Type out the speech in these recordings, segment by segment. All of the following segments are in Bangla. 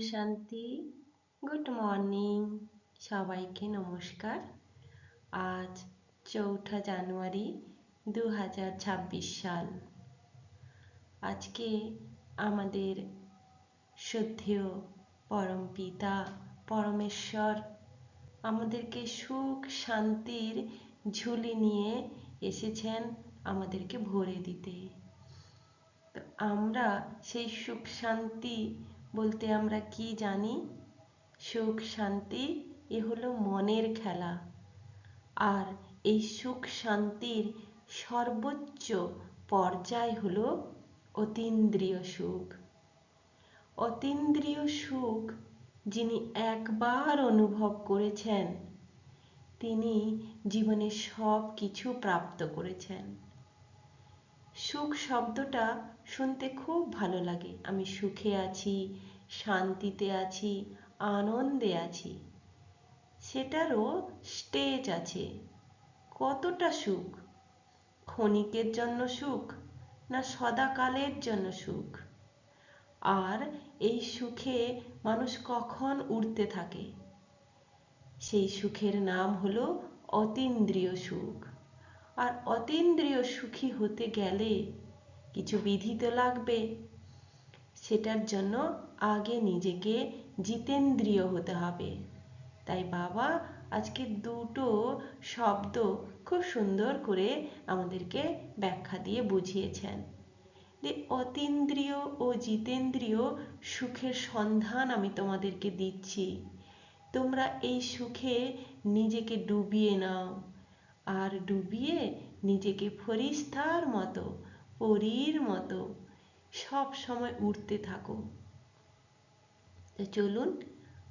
শান্তি। গুড মর্নিং, সবাইকে নমস্কার। আজ 4 জানুয়ারি 2026 সাল। আজকে আমাদের শ্রদ্ধেয় পরম পিতা পরমেশ্বর আমাদেরকে সুখ শান্তির ঝুলি নিয়ে এসেছেন আমাদেরকে ভরে দিতে। তো আমরা সেই সুখ শান্তি বলতে আমরা কি জানি? সুখ শান্তি এ হলো মনের খেলা। আর এই সুখ শান্তির সর্বোচ্চ পর্যায় হলো অতীন্দ্রিয় সুখ। অতীন্দ্রিয় সুখ যিনি একবার অনুভব করেছেন তিনি জীবনে সব কিছু প্রাপ্ত করেছেন। সুখ শব্দটা শুনতে খুব ভালো লাগে। আমি সুখে আছি, শান্তিতে আছি, আনন্দে আছি। সেটারও স্টেজ আছে। কতটা সুখ? ক্ষণিকের জন্য সুখ না সদাকালের জন্য সুখ? আর এই সুখে মানুষ কখন উঠতে থাকে? সেই সুখের নাম হলো অতীন্দ্রিয় সুখ। আর অতীন্দ্রিয় সুখী হতে গেলে কিছু বিধি তো লাগবে। সেটার জন্য আগে নিজেকে জিতেন্দ্রিয় হতে হবে। তাই বাবা আজকে দুটো শব্দ খুব সুন্দর করে আমাদেরকে ব্যাখ্যা দিয়ে বুঝিয়েছেন যে অতীন্দ্রিয় ও জিতেন্দ্রিয় সুখের সন্ধান আমি তোমাদেরকে দিচ্ছি। তোমরা এই সুখে নিজেকে ডুবিয়ে নাও আর ডুবিয়ে নিজেকে ফেরেশতার মতো, পরীর মতো সব সময় উঠতে থাকো। তো চলুন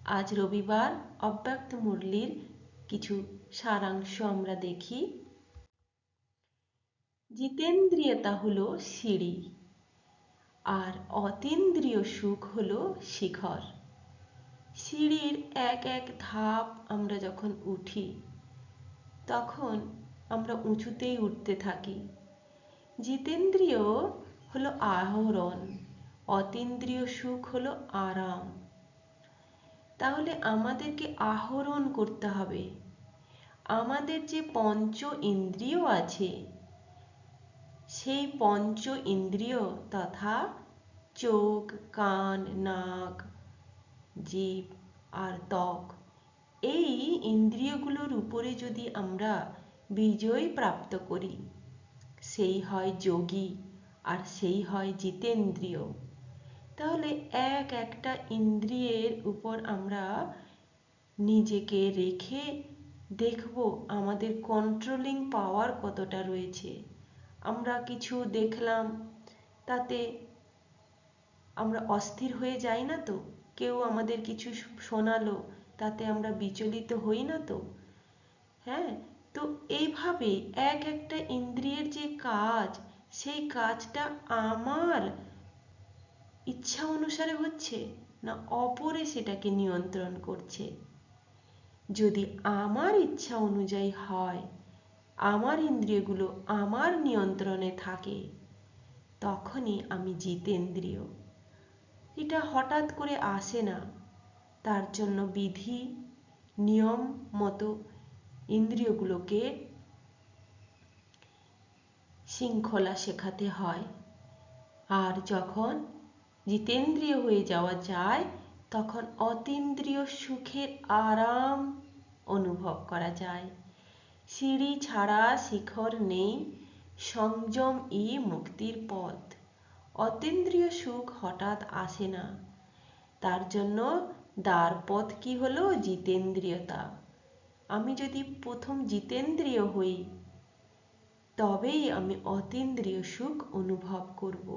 আজ রবিবার অব্যক্ত মুরলির কিছু সারাংশ আমরা দেখি। জিতেন্দ্রিয়তা হলো সিঁড়ি আর অতীন্দ্রিয় সুখ হলো শিখর। সিঁড়ির এক এক ধাপ আমরা যখন উঠি তখন আমরা উঁচুতেই উঠতে থাকি। জিতেন্দ্রিয় হলো আহরণ, অতীন্দ্রিয় সুখ হলো আরাম। তাহলে আমাদেরকে আহরণ করতে হবে। আমাদের যে পঞ্চ ইন্দ্রিয় আছে সেই পঞ্চ ইন্দ্রিয় তথা চোখ, কান, নাক, জিভ আর ত্বক, এই ইন্দ্রিয়গুলোর উপরে যদি আমরা বিজয় প্রাপ্ত করি সেই হয় যোগী আর সেই হয় জিতেন্দ্রিয়। তাহলে এক একটা ইন্দ্রিয়ের উপর আমরা নিজেকে রেখে দেখব আমাদের কন্ট্রোলিং পাওয়ার কতটা রয়েছে। আমরা কিছু দেখলাম তাতে আমরা অস্থির হয়ে যাই না তো? কেউ আমাদের কিছু শোনালো তাতে আমরা বিচলিত হই না তো? হ্যাঁ, তো এইভাবে এক একটা ইন্দ্রিয়ের যে কাজ সেই কাজটা আমার ইচ্ছা অনুসারে হচ্ছে না অপরে সেটাকে নিয়ন্ত্রণ করছে? যদি আমার ইচ্ছা অনুযায়ী হয়, আমার ইন্দ্রিয়গুলো আমার নিয়ন্ত্রণে থাকে, তখনই আমি জিতেন্দ্রিয়। এটা হঠাৎ করে আসে না। তার জন্য বিধি নিয়ম মতো ইন্দ্রিয়গুলোকে শৃঙ্খলা শেখাতে হয়। আর যখন জিতেন্দ্রিয় হয়ে যাওয়া যায় তখন অতীন্দ্রিয় সুখের আরাম অনুভব করা যায়। সিঁড়ি ছাড়া শিখর নেই, সংযমই মুক্তির পথ। অতীন্দ্রিয় সুখ হঠাৎ আসে না। তার জন্য দ্বারপথ কি হলো? জিতেন্দ্রিয়তা। আমি যদি প্রথম জিতেন্দ্রিয় হই তবেই আমি অতীন্দ্রিয় সুখ অনুভব করব।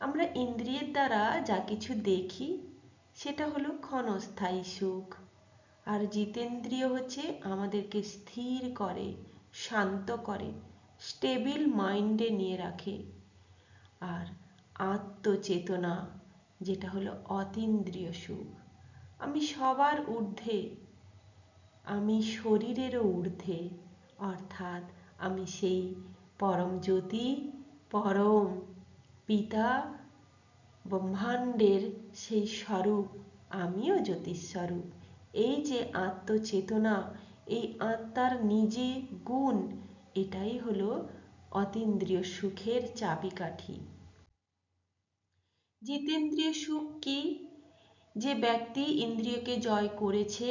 আমরা ইন্দ্রিয়ের দ্বারা যা কিছু দেখি সেটা হলো ক্ষণস্থায়ী সুখ। আর জিতেন্দ্রিয় হচ্ছে আমাদেরকে স্থির করে, শান্ত করে, স্টেবিল মাইন্ডে নিয়ে রাখে। আর আত্মচেতনা যেটা হলো অতীন্দ্রিয় সুখ। আমি সবার ঊর্ধ্বে, আমি শরীরেরও ঊর্ধ্বে, অর্থাৎ আমি সেই পরম জ্যোতি, পরম পিতা ব্রহ্মাণ্ডের সেই স্বরূপ, আমিও জ্যোতিস্বরূপ। এই যে আত্মচেতনা, এই আত্মার নিজে গুণ, এটাই হলো অতীন্দ্রিয় সুখের চাবিকাঠি। জিতেন্দ্রিয় সুখ কি? যে ব্যক্তি ইন্দ্রিয়কে জয় করেছে,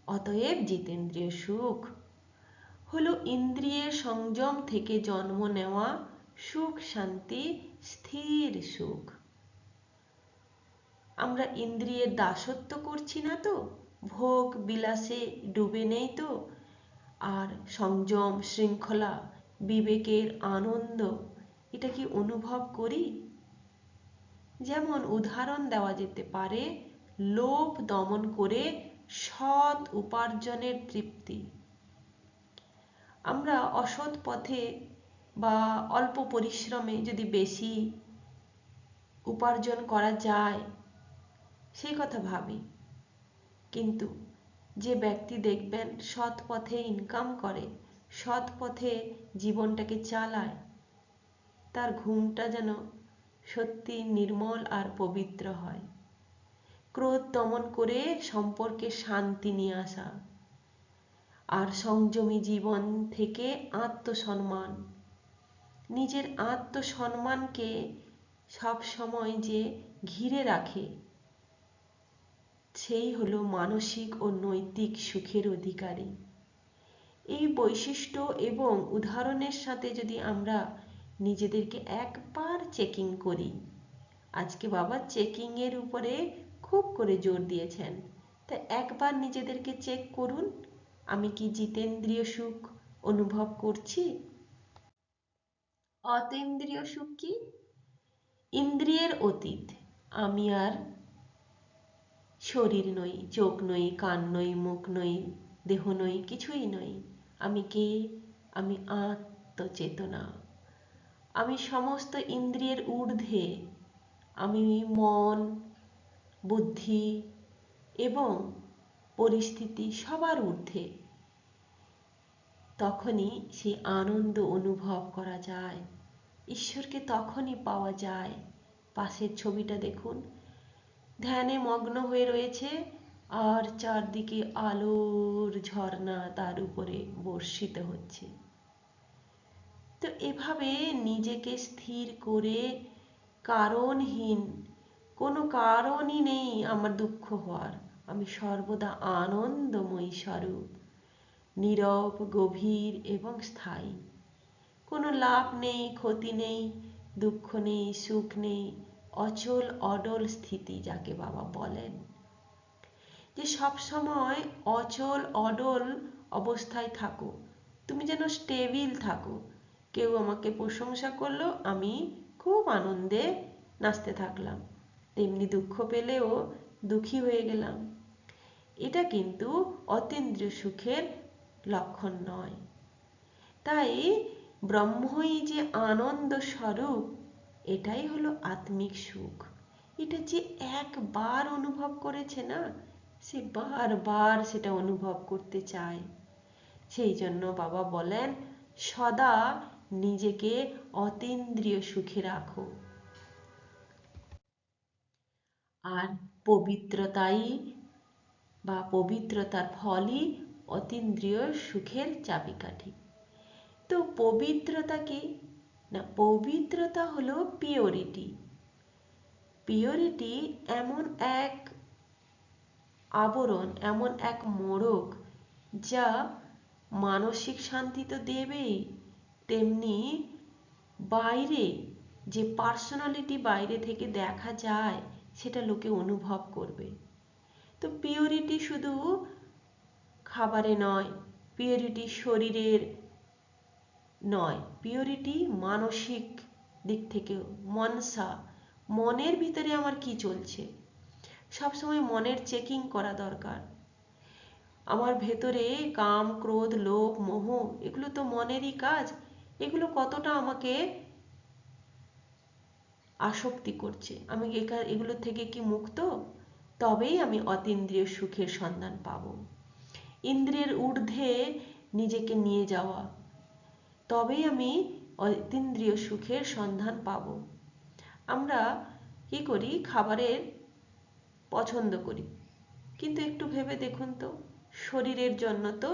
অতএব জিতেন্দ্রিয় সুখ হলো ইন্দ্রিয়ের সংযম থেকে জন্ম নেওয়া সুখ, শান্তি, স্থির সুখ। আমরা ইন্দ্রিয়ের দাসত্ব করছি না তো, ভোগ বিলাসে ডুবে নেই তো, আর সংযম, শৃঙ্খলা, বিবেকের আনন্দ, এটা কি অনুভব করি? যেমন উদাহরণ দেওয়া যেতে পারে লোভ দমন করে সৎ উপার্জনের তৃপ্তি। আমরা অসৎ পথে বা অল্প পরিশ্রমে যদি বেশি উপার্জন করা যায় সেই কথা ভাবি, কিন্তু যে ব্যক্তি দেখবেন সৎ পথে ইনকাম করে, সৎ পথে জীবনটাকে চালায়, তার ঘুমটা যেন সত্যি নির্মল আর পবিত্র হয়। ক্রোধ দমন করে সম্পর্কে শান্তি নিয়ে আসা, আর সংযমী জীবন থেকে আত্মসম্মান, নিজের আত্মসম্মানকে সব সময় যে ঘিরে রাখে, সেই হলো মানসিক ও নৈতিক সুখের অধিকারী। এই বৈশিষ্ট্য এবং উদাহরণের সাথে যদি আমরা নিজেদেরকে একবার চেকিং করি, আজকে বাবা চেকিং এর উপরে খুব করে জোর দিয়েছেন, তাই একবার নিজেদেরকে চেক করুন, আমি কি জিতেন্দ্রিয় সুখ অনুভব করছি? অতীন্দ্রিয় সুখ কি? ইন্দ্রিয়ের অতীত। আমি আর শরীর নই, চোখ নই, কান নই, মুখ নই, দেহ নই, কিছুই নই। আমি কে? আমি আত্মচেতনা। আমি সমস্ত ইন্দ্রিয়ের ঊর্ধ্বে, আমি মন, বুদ্ধি এবং পরিস্থিতি সবার ঊর্ধ্বে। তখনই সেই আনন্দ অনুভব করা যায়, ঈশ্বরকে তখনই পাওয়া যায়। পাশের ছবিটা দেখুন, ধ্যানে মগ্ন হয়ে রয়েছে আর চারদিকে আলোর ঝর্ণা তার উপরে বর্ষিত হচ্ছে। তো এভাবে নিজেকে স্থির করে, কারণহীন, কোনো কারণই নেই আমার দুঃখ হওয়ার, আমি সর্বদা আনন্দময়ী স্বরূপ, নীরব, গভীর এবং স্থায়ী। কোনো লাভ নেই, ক্ষতি নেই, দুঃখ নেই, সুখ নেই, অচল অডল স্থিতি যাকে বাবা বলেন, যে সব সময় অচল অডল অবস্থায় থাকো, তুমি যেন স্টেবিল থাকো। কেউ আমাকে প্রশংসা করলো, আমি খুব আনন্দে নাচতে থাকলাম, তেমনি দুঃখ পেলেও দুঃখী হয়ে গেলাম। এটা কিন্তু অতীন্দ্রিয় সুখের লক্ষণ নয়। তাই ব্রহ্মই যে আনন্দ স্বরূপ, এটাই হলো আত্মিক সুখ। এটা যে একবার অনুভব করেছে না, সে বারবার সেটা অনুভব করতে চায়। সেই জন্য বাবা বলেন, সদা নিজেকে অতীন্দ্রিয় সুখে রাখো। আর পবিত্রতাই বা পবিত্রতার ফলই অতীন্দ্রিয় সুখের চাবিকাঠি। তো পবিত্রতা কি না? পবিত্রতা হলো পিওরিটি। পিওরিটি এমন এক আবরণ, এমন এক মোড়ক, যা মানসিক শান্তি তো দেবেই, তেমনি বাইরে যে পার্সোনালিটি বাইরে থেকে দেখা যায়, সেটা লোকে অনুভব করবে। তো পিওরিটি শুধু খাবারে নয়, পিওরিটি শরীরের নয়, পিওরিটি মানসিক দিক থেকেও। মনসা, মনের ভিতরে আমার কি চলছে, সবসময় মনের চেকিং করা দরকার। আমার ভেতরে কাম, ক্রোধ, লোভ, মোহ, এগুলো তো মনেরই কাজ। এগুলো কতটা আমাকে আসক্তি করছে, আমি এগুলো থেকে কি মুক্ত? তবেই আমি অতীন্দ্রিয় সুখের সন্ধান পাব। ইন্দ্রিয়ের ঊর্ধ্বে নিজেকে নিয়ে যাওয়া, তবেই আমি অতীন্দ্রিয় সুখের সন্ধান পাব। আমরা কি করি, খাবারের পছন্দ করি, কিন্তু একটু ভেবে দেখুন তো, শরীরের জন্য তো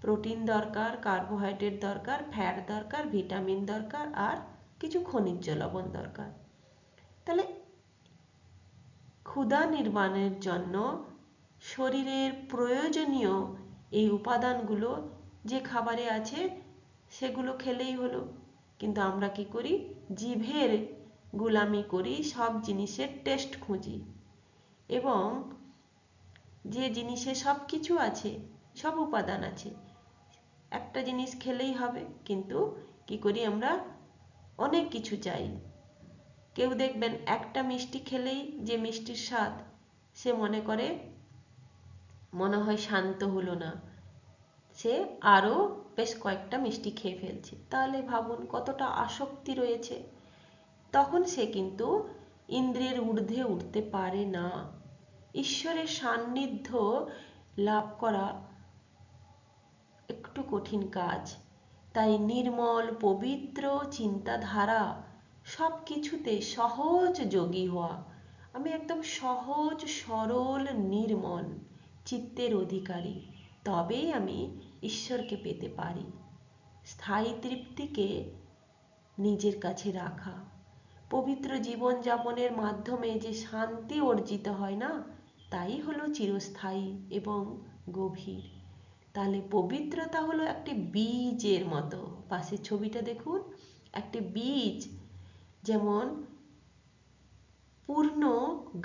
প্রোটিন দরকার, কার্বোহাইড্রেট দরকার, ফ্যাট দরকার, ভিটামিন দরকার, আর কিছু খনিজ লবণ দরকার। তাহলে ক্ষুধা নির্বাণের জন্য শরীরের প্রয়োজনীয় এই উপাদানগুলো যে খাবারে আছে সেগুলো খেলেই হলো। কিন্তু আমরা কি করি, জিভের গোলামি করি, সব জিনিসের টেস্ট খুঁজি, এবং যে জিনিসে সব কিছু আছে, সব উপাদান আছে, একটা জিনিস খেলেই হবে, কিন্তু কি করি আমরা, অনেক কিছু চাই। কেউ দেখবেন একটা মিষ্টি খেলেই যে মিষ্টির স্বাদ, সে মনে হয় শান্ত হলো না, সে আরও বেশ কয়েকটা মিষ্টি খেয়ে ফেলছে। তাহলে ভাবুন কতটা আসক্তি রয়েছে। তখন সে কিন্তু ইন্দ্রিয়ের ঊর্ধ্বে উঠতে পারে না। ঈশ্বরের সান্নিধ্য লাভ করা একটু কঠিন কাজ। তাই নির্মল পবিত্র চিন্তাধারা, সব কিছুতে সহজ যোগী হওয়া। আমি একদম সহজ সরল নির্মল চিত্তের অধিকারী, তবেই আমি ঈশ্বরকে পেতে পারি। স্থায়ী তৃপ্তিকে নিজের কাছে রাখা, পবিত্র জীবনযাপনের মাধ্যমে যে শান্তি অর্জিত হয় না, তাই হলো চিরস্থায়ী এবং গভীর। তাহলে পবিত্রতা হলো একটি বীজের মতো। পাশের ছবিটা দেখুন, একটি বীজ যেমন পূর্ণ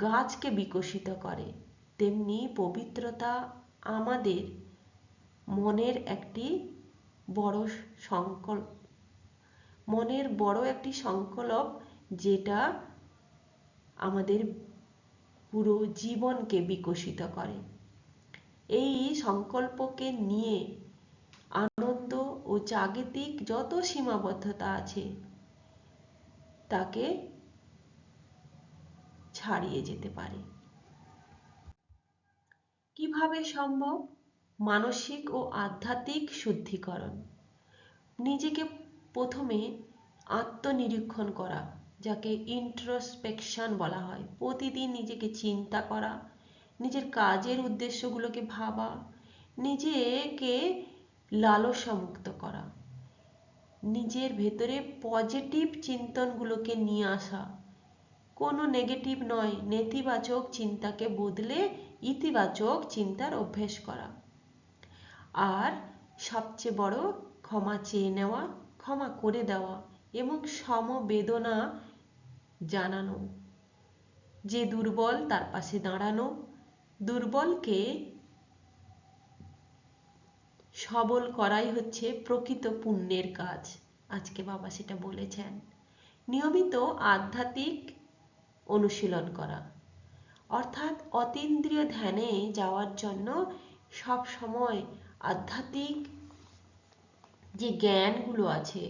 গাছকে বিকশিত করে, তেমনি পবিত্রতা আমাদের মনের একটি বড় সংকল্প, মনের বড় একটি সংকল্প, যেটা আমাদের পুরো জীবনকে বিকশিত করে। এই সংকল্পকে নিয়ে আনন্দ ও জাগতিক যত সীমাবদ্ধতা আছে তাকে ছাড়িয়ে যেতে পারে। কিভাবে সম্ভব? মানসিক ও আধ্যাত্মিক শুদ্ধিকরণ। নিজেকে প্রথমে আত্মনিরীক্ষণ করা, যাকে ইন্ট্রোস্পেকশন বলা হয়। প্রতিদিন নিজেকে চিন্তা করা, নিজের কাজের উদ্দেশ্যগুলোকে ভাবা, নিজেকে লালসামুক্ত করা, নিজের ভেতরে পজিটিভ চিন্তনগুলোকে নিয়ে আসা, কোনো নেগেটিভ নয়, নেতিবাচক চিন্তাকে বদলে ইতিবাচক চিন্তার অভ্যেস করা। আর সবচেয়ে বড়, ক্ষমা চেয়ে নেওয়া, ক্ষমা করে দেওয়া এবং সমবেদনা জানানো। যে দুর্বল তার পাশে দাঁড়ানো, দুর্বলকে সবল করাই হচ্ছে প্রকৃত পুণ্যের কাজ। আজকে বাবা সেটা বলেছেন। নিয়মিত আধ্যাত্মিক অনুশীলন করা, অর্থাৎ অতীন্দ্রিয় ধ্যানে যাওয়ার জন্য সব সময় আধ্যাত্মিক যে জ্ঞানগুলো আছে,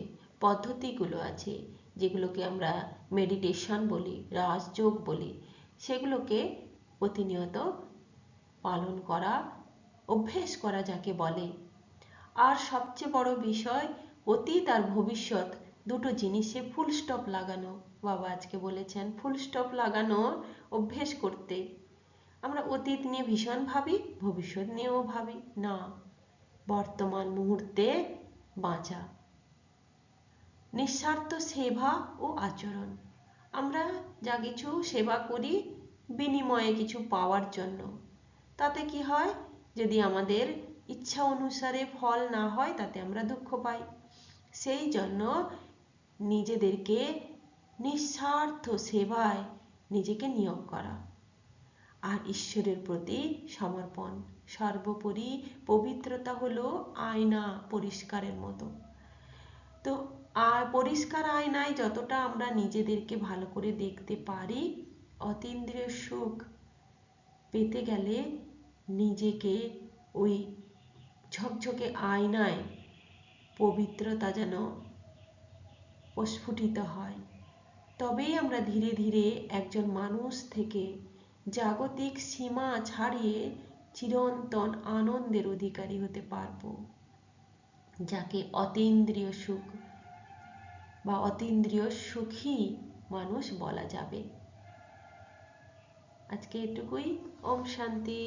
পদ্ধতিগুলো আছে, যেগুলোকে আমরা মেডিটেশন বলি, রাজযোগ বলি, সেগুলোকে প্রতিনিয়ত পালন করা, অভ্যেস করা যাকে বলে। আর সবচেয়ে বড় বিষয়, অতীত আর ভবিষ্যৎ দুটো জিনিসে ফুল স্টপ লাগানো। বাবা আজকে বলেছেন ফুল স্টপ লাগানো অভ্যেস করতে। আমরা অতীত নিয়ে ভীষণ ভাবি, ভবিষ্যৎ নিয়েও ভাবি না, বর্তমান মুহূর্তে বাঁচা। নিঃস্বার্থ সেবা ও আচরণ। আমরা যা কিছু সেবা করি বিনিময়ে কিছু পাওয়ার জন্য, তাতে কি হয়, যদি আমাদের ইচ্ছা অনুসারে ফল না হয় তাতে আমরা দুঃখ পাই। সেই জন্য নিজেদেরকে নিঃস্বার্থ সেবায় নিজেকে নিয়োগ করা, আর ঈশ্বরের প্রতি সমর্পণ। সর্বোপরি পবিত্রতা হলো আয়না পরিষ্কারের মতো। তো পরিষ্কার আয়নায় যতটা আমরা নিজেদেরকে ভালো করে দেখতে পারি, অতীন্দ্রিয় সুখ পেতে গেলে নিজেকে ওই ঝকঝকে আয়নায় পবিত্রতা যেন প্রস্ফুটিত হয়, তবেই আমরা ধীরে ধীরে একজন মানুষ থেকে জাগতিক সীমা ছাড়িয়ে চিরন্তন আনন্দের অধিকারী হতে পারব, যাকে অতীন্দ্রিয় সুখ বা অতীন্দ্রিয় সুখী মানুষ বলা যাবে। আজকে এটুকুই। ওম শান্তি।